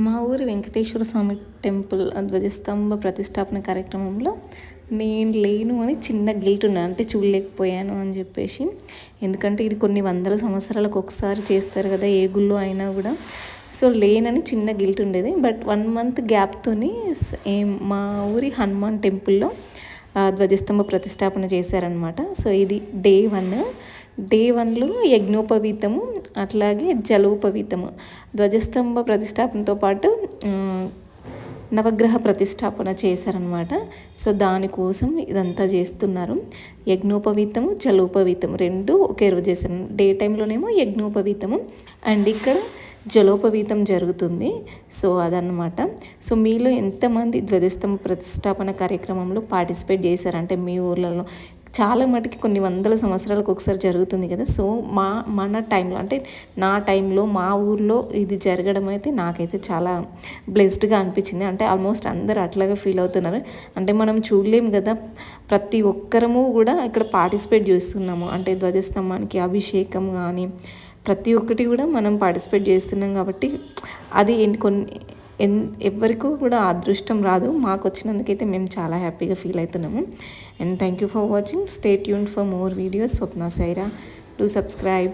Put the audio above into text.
మా ఊరి వెంకటేశ్వర స్వామి టెంపుల్ ధ్వజస్తంభ ప్రతిష్టాపన కార్యక్రమంలో నేను లేను అని చిన్న గిల్ట్ ఉన్నాను, అంటే చూడలేకపోయాను అని చెప్పేసి. ఎందుకంటే ఇది కొన్ని వందల సంవత్సరాలకు ఒకసారి చేస్తారు కదా ఏ గుళ్ళో అయినా కూడా. సో లేనని చిన్న గిల్ట్ ఉండేది. బట్ 1 మంత్ గ్యాప్తోని మా ఊరి హనుమాన్ టెంపుల్లో ధ్వజస్తంభ ప్రతిష్టాపన చేశారనమాట. సో ఇది డే 1లో యజ్ఞోపవీతము, అట్లాగే జలోపవీతము, ధ్వజస్తంభ ప్రతిష్టాపనతో పాటు నవగ్రహ ప్రతిష్టాపన చేశారనమాట. సో దానికోసం ఇదంతా చేస్తున్నారు. యజ్ఞోపవీతము, జలోపవీతము రెండు ఒకే రోజు చేశారు. డే టైంలోనేమో యజ్ఞోపవీతము అండ్ ఇక్కడ జలోపవీతం జరుగుతుంది. సో అదన్నమాట. సో మీలో ఎంతమంది ధ్వజస్తంభ ప్రతిష్టాపన కార్యక్రమంలో పార్టిసిపేట్ చేశారంటే మీ ఊర్లలో చాలా మటుకి కొన్ని వందల సంవత్సరాలకు ఒకసారి జరుగుతుంది కదా. సో మన టైంలో, అంటే నా టైంలో మా ఊర్లో ఇది జరగడం అయితే నాకైతే చాలా బ్లెస్డ్గా అనిపించింది. అంటే ఆల్మోస్ట్ అందరూ అట్లాగే ఫీల్ అవుతున్నారు. అంటే మనం చూడలేం కదా, ప్రతి ఒక్కరము కూడా ఇక్కడ పార్టిసిపేట్ చేస్తున్నాము. అంటే ధ్వజస్తంభానికి అభిషేకం కానీ ప్రతి ఒక్కటి కూడా మనం పార్టిసిపేట్ చేస్తున్నాం కాబట్టి అది ఎవరికూ కూడా అదృష్టం రాదు. మాకు వచ్చినందుకైతే మేము చాలా హ్యాపీగా ఫీల్ అవుతున్నాము. And thank you for watching. Stay tuned for more videos. Swapna Saira. Do subscribe.